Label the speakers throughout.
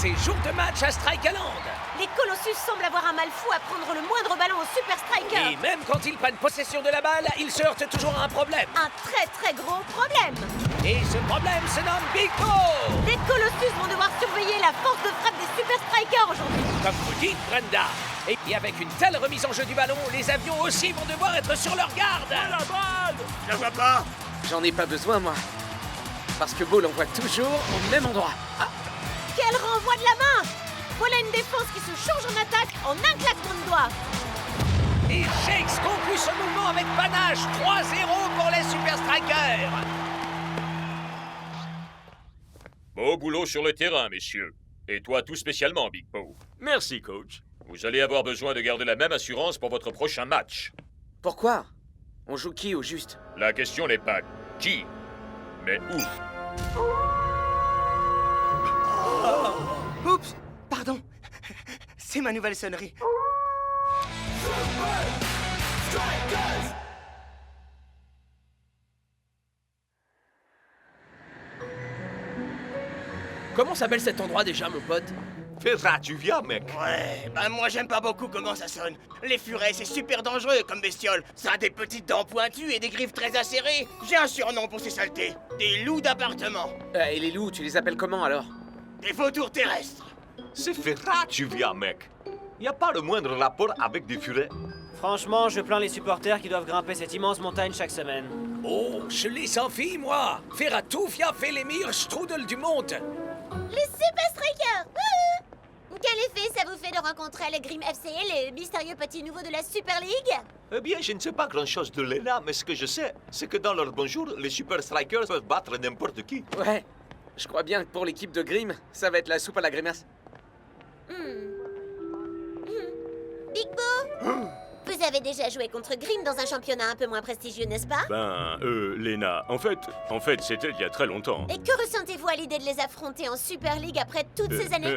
Speaker 1: C'est jour de match à Strikeland.
Speaker 2: Les Colossus semblent avoir un mal fou à prendre le moindre ballon au Super Striker.
Speaker 1: Et même quand ils prennent possession de la balle, ils se heurtent toujours à un problème.
Speaker 2: Un très très gros problème.
Speaker 1: Et ce problème se nomme Big Bo.
Speaker 2: Les Colossus vont devoir surveiller la force de frappe des Super Strikers aujourd'hui.
Speaker 1: Comme vous dites, Brenda. Et avec une telle remise en jeu du ballon, les avions aussi vont devoir être sur leur garde.
Speaker 3: À la balle!
Speaker 4: Je la vois pas.
Speaker 1: J'en ai pas besoin, moi. Parce que Bo l'envoie toujours au même endroit. Ah,
Speaker 2: Quel renvoi de la main! Voilà une défense qui se change en attaque en un claquement de doigts.
Speaker 1: et Shakes conclut ce mouvement avec panache. 3-0 pour les Super Strikers.
Speaker 3: Beau boulot sur le terrain, messieurs. Et toi tout spécialement, Big Bo.
Speaker 5: Merci, coach.
Speaker 3: Vous allez avoir besoin de garder la même assurance pour votre prochain match.
Speaker 1: Pourquoi? On joue qui au juste?
Speaker 3: La question n'est pas qui, mais où.
Speaker 4: Oups, pardon. C'est ma nouvelle sonnerie.
Speaker 1: Comment s'appelle cet endroit déjà, mon pote?
Speaker 5: Ferrat, tu viens, mec.
Speaker 4: Ouais, bah moi j'aime pas beaucoup comment ça sonne. Les furets, c'est super dangereux comme bestiole. Ça a des petites dents pointues et des griffes très acérées. J'ai un surnom pour ces saletés. Des loups d'appartement.
Speaker 1: Et les loups, tu les appelles comment alors?
Speaker 4: Des vautours terrestres.
Speaker 5: C'est Ferrat, tu viens, mec. Y a pas le moindre rapport avec des furets.
Speaker 6: Franchement, je plains les supporters qui doivent grimper cette immense montagne chaque semaine.
Speaker 1: Oh, je les sans fille, moi. Ferratoufia fait les meilleurs strudels du monde.
Speaker 2: Les Super Strikers! Quel effet ça vous fait de rencontrer le Grim FC, les mystérieux petits nouveaux de la Super League?
Speaker 5: Eh bien, je ne sais pas grand-chose de Lena, mais ce que je sais, c'est que dans leur bonjour, les Super Strikers peuvent battre n'importe qui.
Speaker 1: Ouais, je crois bien que pour l'équipe de Grimm, ça va être la soupe à la grimace.
Speaker 2: Big Bo? Vous avez déjà joué contre Grimm dans un championnat un peu moins prestigieux, n'est-ce pas?
Speaker 7: Léna, en fait, c'était il y a très longtemps.
Speaker 2: Et que ressentez-vous à l'idée de les affronter en Super League après toutes ces années?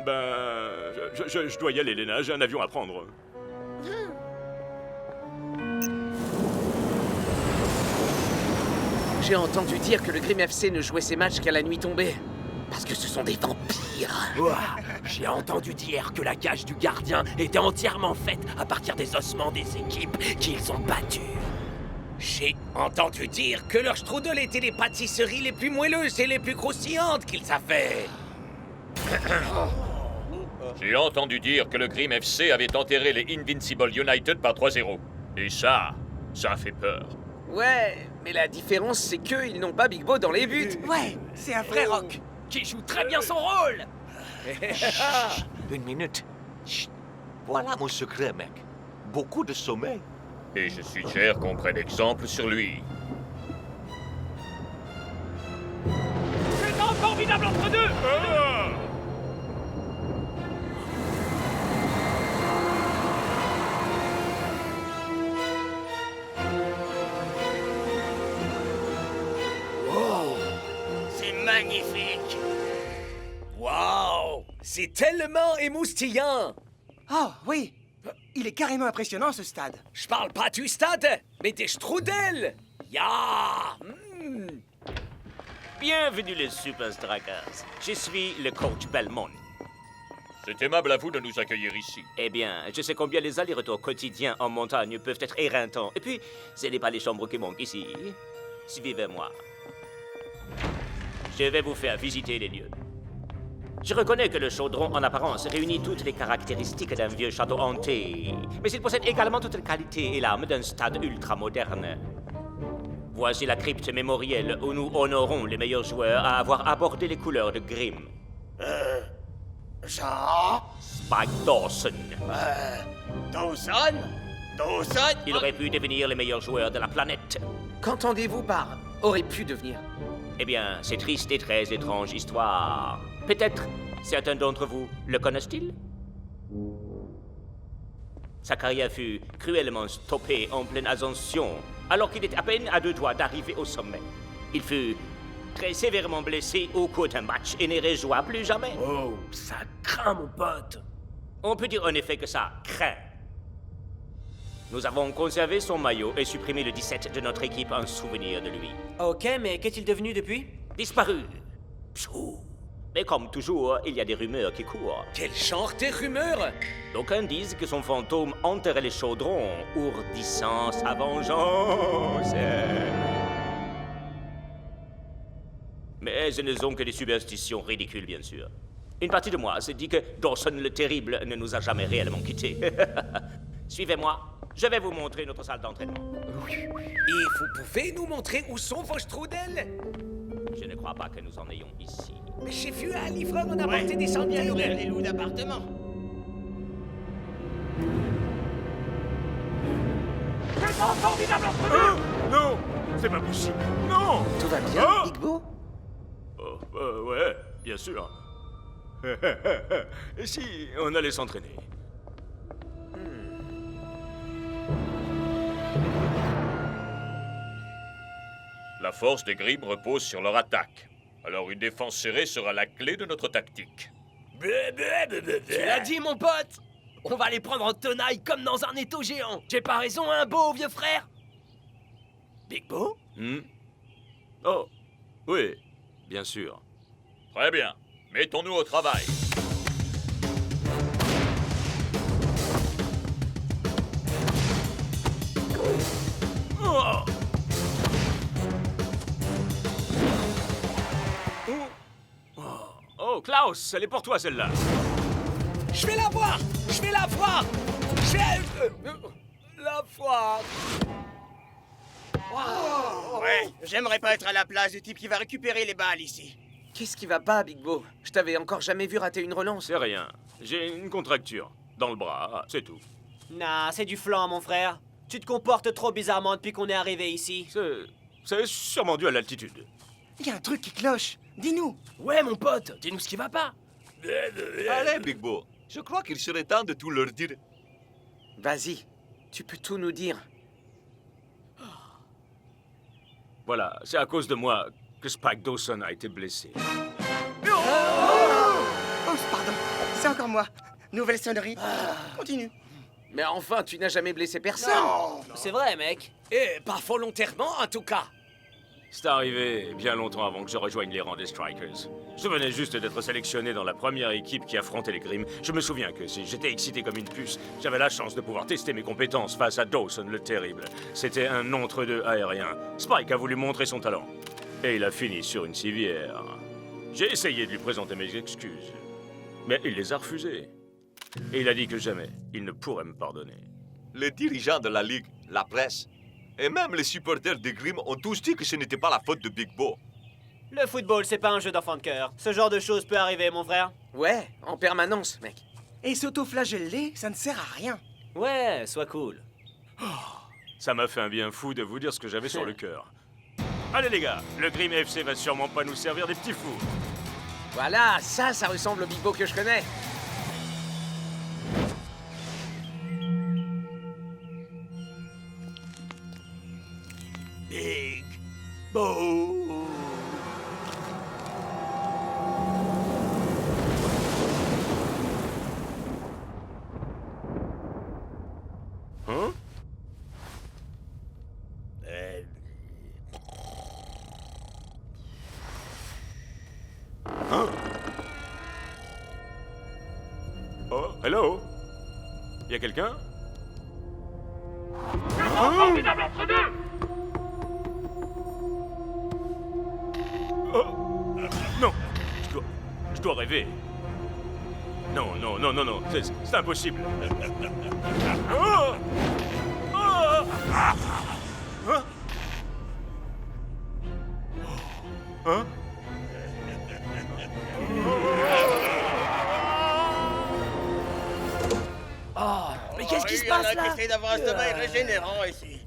Speaker 7: Je dois y aller, Léna, j'ai un avion à prendre.
Speaker 1: J'ai entendu dire que le Grimm FC ne jouait ses matchs qu'à la nuit tombée. Parce que ce sont des vampires.
Speaker 8: J'ai entendu dire que la cage du gardien était entièrement faite à partir des ossements des équipes qu'ils ont battues.
Speaker 1: J'ai entendu dire que leurs strudels étaient les pâtisseries les plus moelleuses et les plus croustillantes qu'ils avaient.
Speaker 3: J'ai entendu dire que le Grim FC avait enterré les Invincible United par 3-0. Et ça fait peur.
Speaker 1: Ouais, mais la différence, c'est qu'ils n'ont pas Big Bo dans les buts.
Speaker 4: Ouais, c'est un vrai rock.
Speaker 8: Qui joue très bien son rôle.
Speaker 5: Une minute. Chut. Voilà mon secret, mec. Beaucoup de sommeil.
Speaker 3: Et je suggère qu'on prenne exemple sur lui.
Speaker 8: C'est un formidable entre deux.
Speaker 4: C'est magnifique.
Speaker 1: Waouh, c'est tellement émoustillant.
Speaker 4: Oh, oui. Il est carrément impressionnant, ce stade.
Speaker 1: Je parle pas du stade, mais des strudels. Ya.
Speaker 9: Bienvenue les Super Strikers. Je suis le coach Belmont.
Speaker 3: C'est aimable à vous de nous accueillir ici.
Speaker 9: Eh bien, je sais combien les allers-retours quotidiens en montagne peuvent être éreintants. Et puis, ce n'est pas les chambres qui manquent ici. Suivez-moi. Je vais vous faire visiter les lieux. Je reconnais que le chaudron, en apparence, réunit toutes les caractéristiques d'un vieux château hanté. Mais il possède également toutes les qualités et l'âme d'un stade ultramoderne. Voici la crypte mémorielle où nous honorons les meilleurs joueurs à avoir abordé les couleurs de Grimm.
Speaker 4: Jean?
Speaker 9: Spike Dawson.
Speaker 4: Dawson? Dawson?
Speaker 9: Il aurait pu devenir les meilleurs joueurs de la planète.
Speaker 1: Qu'entendez-vous par aurait pu devenir?
Speaker 9: Eh bien, c'est triste et très étrange histoire. Peut-être certains d'entre vous le connaissent-ils? Sa carrière fut cruellement stoppée en pleine ascension, alors qu'il était à peine à 2 doigts d'arriver au sommet. Il fut très sévèrement blessé au cours d'un match et ne rejoua plus jamais.
Speaker 8: Oh, ça craint, mon pote.
Speaker 9: On peut dire en effet que ça craint. Nous avons conservé son maillot et supprimé le 17 de notre équipe en souvenir de lui.
Speaker 6: Ok, mais qu'est-il devenu depuis?
Speaker 9: Disparu.
Speaker 8: Pshou.
Speaker 9: Mais comme toujours, il y a des rumeurs qui courent.
Speaker 1: Quel genre de rumeurs?
Speaker 9: D'aucuns disent que son fantôme enterrait les chaudrons, ourdissant sa vengeance. Mais ce ne sont que des superstitions ridicules, bien sûr. Une partie de moi se dit que Dawson le Terrible ne nous a jamais réellement quittés. Suivez-moi, je vais vous montrer notre salle d'entraînement.
Speaker 1: Et vous pouvez nous montrer où sont vos strudels?
Speaker 9: Je ne crois pas que nous en ayons ici.
Speaker 1: Mais j'ai vu un livreur en apporter des
Speaker 4: Bien
Speaker 1: centaines.
Speaker 4: nourrir les loups d'appartement.
Speaker 7: Non, c'est pas possible. Non.
Speaker 10: Tout va bien,
Speaker 7: Ah
Speaker 10: Big Bo?
Speaker 7: Oh, ouais, bien sûr. Et si on allait s'entraîner?
Speaker 3: La force des Grimm repose sur leur attaque. Alors une défense serrée sera la clé de notre tactique.
Speaker 8: Tu l'as dit, mon pote! On va les prendre en tenaille comme dans un étau géant. J'ai pas raison, hein, Beau, vieux frère? Big Bo?
Speaker 7: Oh, oui, bien sûr.
Speaker 3: Très bien. Mettons-nous au travail.
Speaker 7: Oh, Klaus, elle est pour toi, celle-là.
Speaker 1: Je vais la voir! Je vais la voir! Je vais... la voir!
Speaker 4: Ouais, j'aimerais pas être à la place du type qui va récupérer les balles ici.
Speaker 10: Qu'est-ce qui va pas, Big Bo? Je t'avais encore jamais vu rater une relance.
Speaker 7: C'est rien. J'ai une contracture. Dans le bras, c'est tout.
Speaker 6: Nah, c'est du flan, mon frère. Tu te comportes trop bizarrement depuis qu'on est arrivé ici.
Speaker 7: C'est sûrement dû à l'altitude.
Speaker 10: Il y a un truc qui cloche. Dis-nous.
Speaker 8: Ouais, mon pote, dis-nous ce qui va pas.
Speaker 5: Allez, Big Bo. Je crois qu'il serait temps de tout leur dire.
Speaker 10: Vas-y, tu peux tout nous dire.
Speaker 7: Voilà, c'est à cause de moi que Spike Dawson a été blessé.
Speaker 4: Oh, pardon, c'est encore moi. Nouvelle sonnerie. Continue.
Speaker 10: Mais enfin, tu n'as jamais blessé personne.
Speaker 6: C'est vrai, mec.
Speaker 1: Et pas volontairement, en tout cas.
Speaker 7: C'est arrivé bien longtemps avant que je rejoigne les rangs des Strikers. Je venais juste d'être sélectionné dans la première équipe qui affrontait les Grimm. Je me souviens que si j'étais excité comme une puce, j'avais la chance de pouvoir tester mes compétences face à Dawson le Terrible. C'était un entre-deux aérien. Spike a voulu montrer son talent. Et il a fini sur une civière. J'ai essayé de lui présenter mes excuses. Mais il les a refusées. Et il a dit que jamais il ne pourrait me pardonner.
Speaker 5: Les dirigeants de la Ligue, la presse, et même les supporters des Grimm ont tous dit que ce n'était pas la faute de Big Bo.
Speaker 6: Le football, c'est pas un jeu d'enfant de cœur. Ce genre de choses peut arriver, mon frère.
Speaker 10: Ouais, en permanence, mec. Et s'auto-flageller, ça ne sert à rien.
Speaker 6: Ouais, sois cool.
Speaker 7: Ça m'a fait un bien fou de vous dire ce que j'avais sur le cœur. Allez les gars, le Grimm FC va sûrement pas nous servir des petits fous.
Speaker 10: Voilà, ça ressemble au Big Bo que je connais.
Speaker 8: Big Bo.
Speaker 7: Hein? Hein? Oh, hello? Y a quelqu'un? Oh, non, je dois rêver. Non, non, non, non, non, c'est impossible. Oh! Oh! Hein? Hein?
Speaker 8: Oh, mais qu'est-ce qui se
Speaker 4: Il y en
Speaker 8: passe
Speaker 4: a
Speaker 8: là?
Speaker 4: qui essaient d'avoir un sommeil régénérant ici.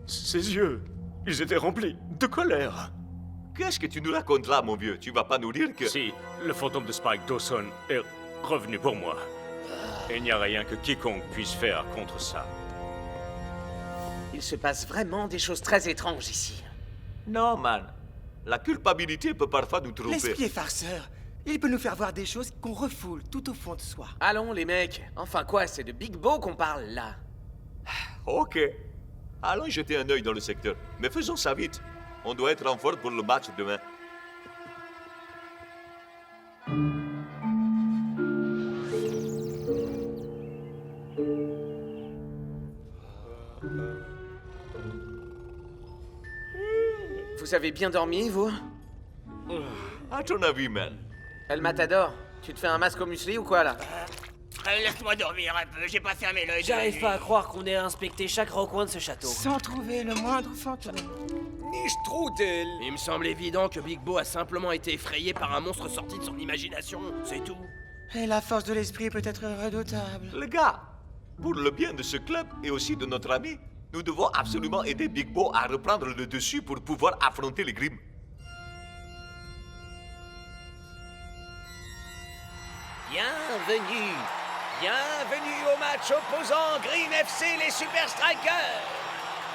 Speaker 7: Ses yeux, ils étaient remplis de colère.
Speaker 5: Qu'est-ce que tu nous racontes là, mon vieux? Tu vas pas nous dire que...
Speaker 7: Si, le fantôme de Spike Dawson est revenu pour moi. Et il n'y a rien que quiconque puisse faire contre ça.
Speaker 10: Il se passe vraiment des choses très étranges ici.
Speaker 5: Non, man. La culpabilité peut parfois nous tromper.
Speaker 11: L'esprit est farceur. Il peut nous faire voir des choses qu'on refoule tout au fond de soi.
Speaker 10: Allons, les mecs. Enfin quoi, c'est de Big Bo qu'on parle, là.
Speaker 5: Ok. Allons jeter un œil dans le secteur. Mais faisons ça vite. On doit être en forme pour le match demain.
Speaker 10: Vous avez bien dormi, vous?
Speaker 5: À ton avis, man?
Speaker 10: El Matador, tu te fais un masque au muesli ou quoi, là?
Speaker 4: Laisse-moi dormir un peu, j'ai pas fermé l'œil.
Speaker 6: J'arrive pas à croire qu'on ait inspecté chaque recoin de ce château.
Speaker 11: Sans trouver le moindre fantôme.
Speaker 1: Ni strudel.
Speaker 8: Il me semble évident que Big Bo a simplement été effrayé par un monstre sorti de son imagination, c'est tout.
Speaker 11: Et la force de l'esprit peut être redoutable.
Speaker 5: Les gars, pour le bien de ce club et aussi de notre ami, nous devons absolument aider Big Bo à reprendre le dessus pour pouvoir affronter les Grimm.
Speaker 1: Bienvenue. Bienvenue au match opposant Grimm FC les Super Strikers.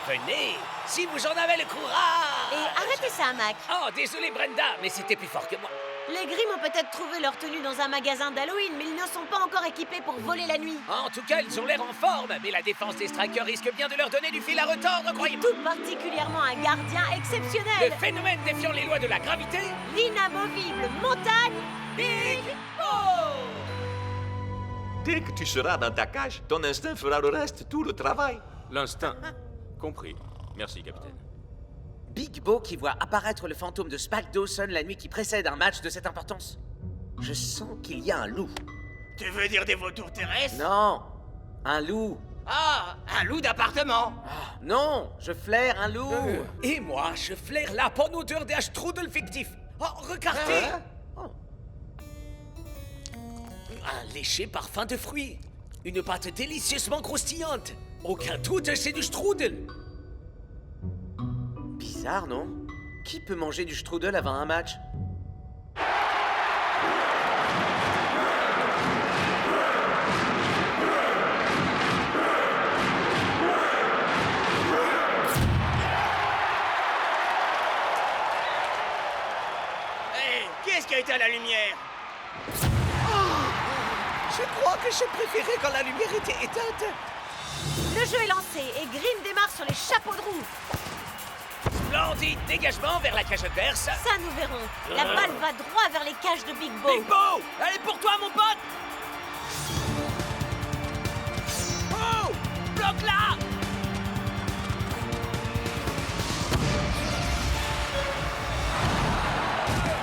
Speaker 1: Venez, si vous en avez le courage.
Speaker 2: Et arrêtez ça, Mac.
Speaker 1: Oh, désolé Brenda, mais c'était plus fort que moi.
Speaker 2: Les Grimm ont peut-être trouvé leur tenue dans un magasin d'Halloween, mais ils ne sont pas encore équipés pour voler la nuit.
Speaker 1: En tout cas, ils ont l'air en forme, mais la défense des Strikers risque bien de leur donner du fil à retordre, croyez-moi.
Speaker 2: Tout particulièrement un gardien
Speaker 1: Le
Speaker 2: exceptionnel.
Speaker 1: phénomène défiant les lois de la gravité,
Speaker 2: L'inamovible montagne.
Speaker 1: Big Bo.
Speaker 5: Dès que tu seras dans ta cage, ton instinct fera le reste, tout le travail.
Speaker 7: L'instinct. Compris. Merci, capitaine.
Speaker 10: Big Bo qui voit apparaître le fantôme de Spike Dawson la nuit qui précède un match de cette importance. Je sens qu'il y a un loup.
Speaker 4: Tu veux dire des vautours terrestres?
Speaker 10: Non, un loup.
Speaker 4: Ah, un loup d'appartement.
Speaker 10: Ah, non, je flaire un loup.
Speaker 1: Et moi, je flaire la bonne odeur d'un strudel fictif. Oh, regardez.
Speaker 10: Hein? Oh.
Speaker 1: Un léger parfum de fruits. Une pâte délicieusement croustillante. Aucun doute, c'est du strudel.
Speaker 10: Bizarre, non? Qui peut manger du strudel avant un match?
Speaker 4: Hé, qui est-ce qui a été à la lumière?
Speaker 1: Je crois que je préférais quand la lumière était éteinte.
Speaker 2: Le jeu est lancé et Grimm démarre sur les chapeaux de roue.
Speaker 1: Splendide dégagement vers la cage adverse.
Speaker 2: Ça, nous verrons. La balle va droit vers les cages de Big Bo.
Speaker 8: Big Bo, elle est pour toi, mon pote. Oh, bloque-la.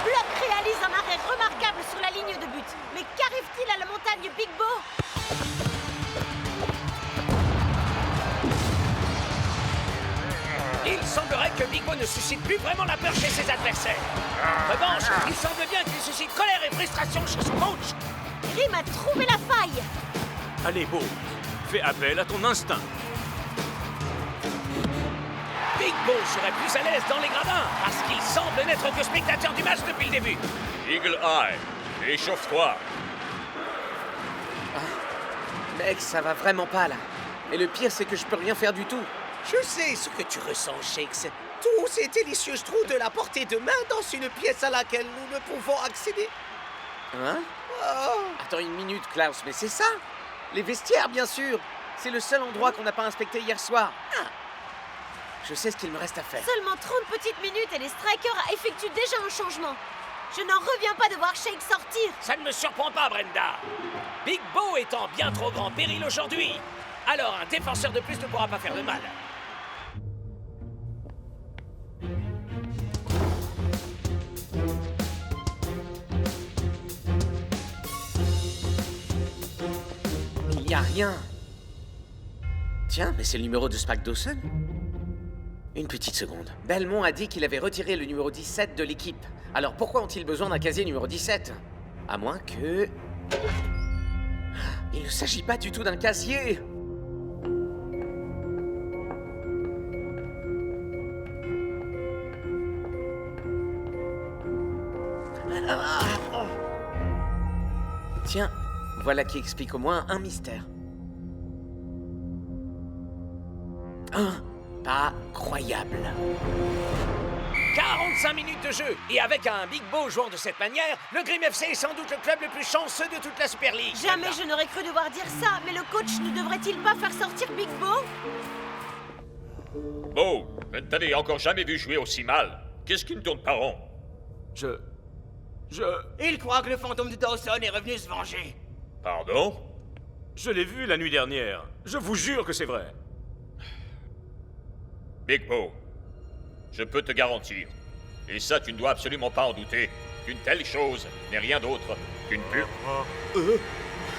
Speaker 2: Block réalise un arrêt remarquable sur la ligne de but. Mais qu'arrive-t-il à la montagne Big Bo?
Speaker 1: Il semblerait que Big Bo ne suscite plus vraiment la peur chez ses adversaires. En revanche, il semble bien qu'il suscite colère et frustration chez son coach.
Speaker 2: Grimm a trouvé la faille.
Speaker 7: Allez, Bo, fais appel à ton instinct.
Speaker 1: Big Bo serait plus à l'aise dans les gradins parce qu'il semble n'être que spectateur du match depuis le début.
Speaker 3: Eagle Eye, échauffe-toi.
Speaker 10: Mec, ça va vraiment pas, là. Et le pire, c'est que je peux rien faire du tout.
Speaker 1: Je sais ce que tu ressens, Shakes. Tous ces délicieux strudels à portée de main dans une pièce à laquelle nous ne pouvons accéder.
Speaker 10: Hein?
Speaker 1: Oh.
Speaker 10: Attends une minute, Klaus, mais c'est ça? Les vestiaires, bien sûr. C'est le seul endroit qu'on n'a pas inspecté hier soir. Ah. Je sais ce qu'il me reste à faire.
Speaker 2: Seulement 30 petites minutes et les Strikers effectuent déjà un changement. Je n'en reviens pas de voir Shake sortir.
Speaker 1: Ça ne me surprend pas, Brenda. Big Bo est en bien trop grand péril aujourd'hui. Alors un défenseur de plus ne pourra pas faire de mal.
Speaker 10: Il n'y a rien. Tiens, mais c'est le numéro de Spike Dawson. Une petite seconde. Belmont a dit qu'il avait retiré le numéro 17 de l'équipe. Alors pourquoi ont-ils besoin d'un casier numéro 17? À moins que... Il ne s'agit pas du tout d'un casier. Tiens, voilà qui explique au moins un mystère. Pas croyable.
Speaker 1: 45 minutes de jeu. Et avec un Big Bo jouant de cette manière, le Grimm FC est sans doute le club le plus chanceux de toute la Super League.
Speaker 2: Jamais je n'aurais cru devoir dire ça, mais le coach ne devrait-il pas faire sortir Big Bo?
Speaker 3: Bo, je ne t'avais encore jamais vu jouer aussi mal. Qu'est-ce qui ne tourne pas rond?
Speaker 4: Il croit que le fantôme de Dawson est revenu se venger.
Speaker 3: Pardon?
Speaker 7: Je l'ai vu la nuit dernière. Je vous jure que c'est vrai.
Speaker 3: Big Bo, je peux te garantir, et ça tu ne dois absolument pas en douter, qu'une telle chose n'est rien d'autre qu'une pure...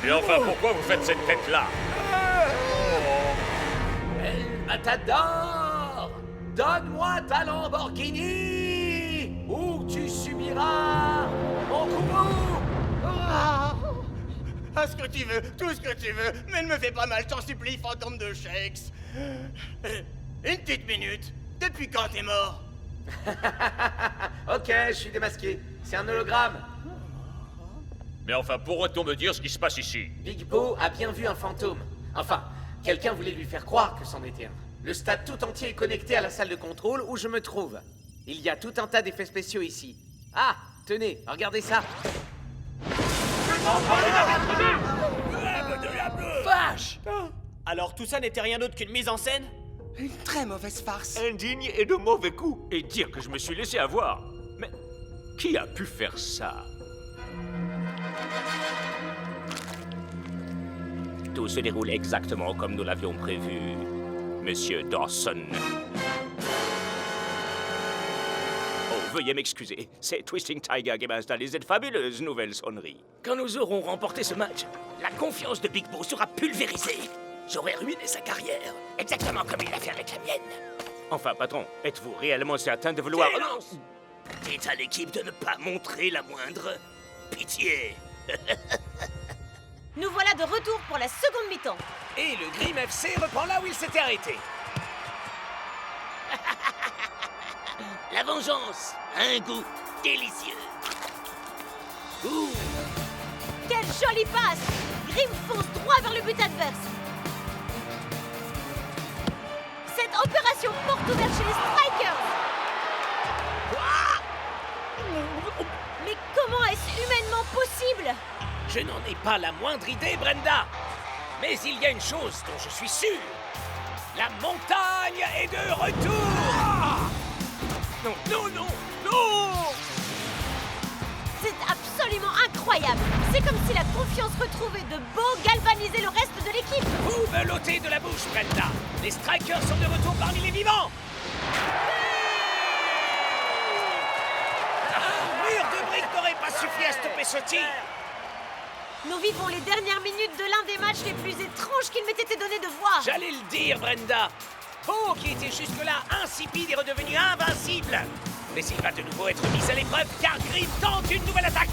Speaker 3: Et enfin, pourquoi vous faites cette tête-là?
Speaker 10: Matador, donne-moi ta Lamborghini ou tu subiras mon coup.
Speaker 4: Ah, ce que tu veux, tout ce que tu veux, mais ne me fais pas mal, je t'en supplie, fantôme de Shakes. Une petite minute, depuis quand t'es mort?
Speaker 10: Ok, je suis démasqué. C'est un hologramme.
Speaker 3: Mais enfin, pourrait-on me dire ce qui se passe ici?
Speaker 10: Big Bo a bien vu un fantôme. Enfin, quelqu'un voulait lui faire croire que c'en était un. Le stade tout entier est connecté à la salle de contrôle où je me trouve. Il y a tout un tas d'effets spéciaux ici. Ah, tenez, regardez ça.
Speaker 6: Vache! Alors tout ça n'était rien d'autre qu'une mise en scène?
Speaker 11: Une très mauvaise farce.
Speaker 5: Indigne et de mauvais coups.
Speaker 7: Et dire que je me suis laissé avoir. Mais qui a pu faire ça?
Speaker 9: Tout se déroule exactement comme nous l'avions prévu, Monsieur Dawson. Oh, veuillez m'excuser, c'est Twisting Tiger qui m'a installé cette fabuleuse nouvelle sonnerie.
Speaker 8: Quand nous aurons remporté ce match, la confiance de Big Bo sera pulvérisée. J'aurai ruiné sa carrière, exactement comme il l'a fait avec la mienne.
Speaker 9: Enfin, patron, êtes-vous réellement certain de vouloir...
Speaker 8: Silence! Dites à l'équipe de ne pas montrer la moindre pitié.
Speaker 2: Nous voilà de retour pour la seconde mi-temps.
Speaker 1: Et le Grim FC reprend là où il s'était arrêté.
Speaker 8: La vengeance a un goût délicieux. Ouh.
Speaker 2: Quelle jolie passe! Grim fonce droit vers le but adverse. Cette opération porte ouverte chez les Strikers. Mais comment est-ce humainement possible?
Speaker 1: Je n'en ai pas la moindre idée, Brenda. Mais il y a une chose dont je suis sûr. La montagne est de retour. Non, non, non, non!
Speaker 2: C'est absolument incroyable. C'est comme si la confiance retrouvée de Bo galvanisait le reste de l'équipe.
Speaker 1: Vous me l'ôtez de la bouche, Brenda. Les Strikers sont de retour parmi les vivants. Un mur de briques n'aurait pas suffi à stopper ce tir.
Speaker 2: Nous vivons les dernières minutes de l'un des matchs les plus étranges qu'il m'ait été donné de voir.
Speaker 1: J'allais le dire, Brenda. Bo, qui était jusque-là insipide, est redevenu invincible. Mais il va de nouveau être mis à l'épreuve car Grim tente une nouvelle attaque.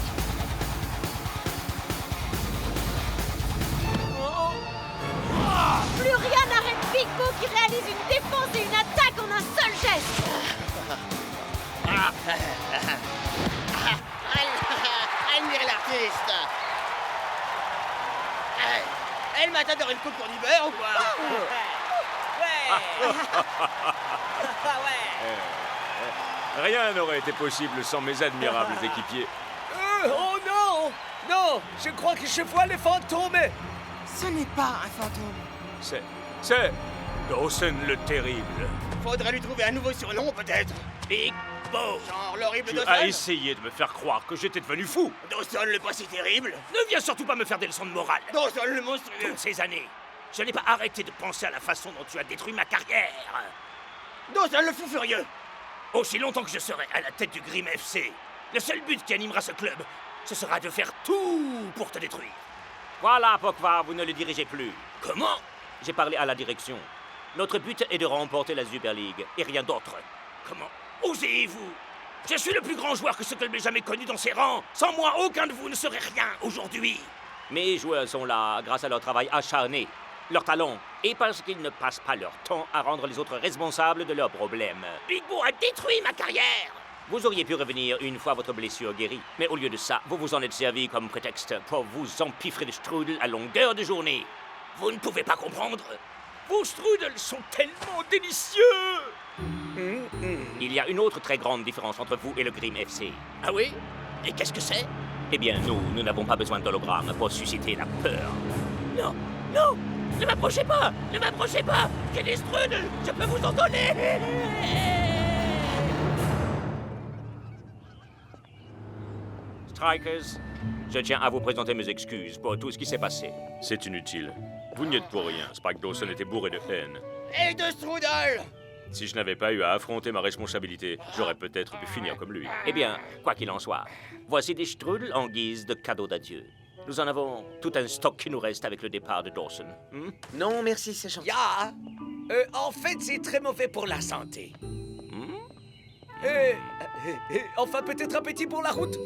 Speaker 2: Plus rien n'arrête Big Bo qui réalise une défense et une attaque en un seul geste.
Speaker 4: Admirez l'artiste. Elle m'a t'adoré une coupe pour du beurre ou quoi?
Speaker 7: Rien n'aurait été possible sans mes admirables équipiers.
Speaker 1: Oh non! Non! Je crois que je vois le fantôme!
Speaker 11: Ce n'est pas un fantôme.
Speaker 7: C'est Dawson le terrible.
Speaker 4: Faudrait lui trouver un nouveau surnom peut-être.
Speaker 8: Big Bo.
Speaker 4: Genre l'horrible
Speaker 7: Tu
Speaker 4: Dawson.
Speaker 7: as essayé de me faire croire que j'étais devenu fou.
Speaker 4: Dawson le pas si terrible.
Speaker 8: Ne viens surtout pas me faire des leçons de morale.
Speaker 4: Dawson le monstrueux.
Speaker 8: Toutes ces années, je n'ai pas arrêté de penser à la façon dont tu as détruit ma carrière.
Speaker 4: Dawson le fou furieux.
Speaker 8: Aussi longtemps que je serai à la tête du Grim FC, le seul but qui animera ce club, ce sera de faire tout pour te détruire.
Speaker 9: Voilà, Pokva, vous ne le dirigez plus.
Speaker 8: Comment?
Speaker 9: J'ai parlé à la direction. Notre but est de remporter la Super League, et rien d'autre.
Speaker 8: Comment osez-vous? Je suis le plus grand joueur que ce club ait jamais connu dans ses rangs. Sans moi, aucun de vous ne serait rien aujourd'hui.
Speaker 9: Mes joueurs sont là grâce à leur travail acharné, leur talent, et parce qu'ils ne passent pas leur temps à rendre les autres responsables de leurs problèmes.
Speaker 8: Big Bo a détruit ma carrière.
Speaker 9: Vous auriez pu revenir une fois votre blessure guérie, mais au lieu de ça, vous vous en êtes servi comme prétexte pour vous empiffrer de strudel à longueur de journée.
Speaker 8: Vous ne pouvez pas comprendre. Vos strudels sont tellement délicieux.
Speaker 9: Il y a une autre très grande différence entre vous et le Grim FC.
Speaker 8: Ah oui? Et qu'est-ce que c'est?
Speaker 9: Eh bien, nous n'avons pas besoin d'hologramme pour susciter la peur.
Speaker 8: Non, non, ne m'approchez pas, ne m'approchez pas. J'ai des strudels, je peux vous en donner.
Speaker 9: Strikers, je tiens à vous présenter mes excuses pour tout ce qui s'est passé.
Speaker 7: C'est inutile. Vous n'y êtes pour rien. Spike Dawson était bourré de haine.
Speaker 4: Et de strudel.
Speaker 7: Si je n'avais pas eu à affronter ma responsabilité, j'aurais peut-être pu finir comme lui.
Speaker 9: Eh bien, quoi qu'il en soit, voici des strudels en guise de cadeau d'adieu. Nous en avons tout un stock qui nous reste avec le départ de Dawson.
Speaker 10: Non, merci, c'est gentil.
Speaker 1: Ya! En fait, c'est très mauvais pour la santé. Enfin, peut-être un petit pour la route.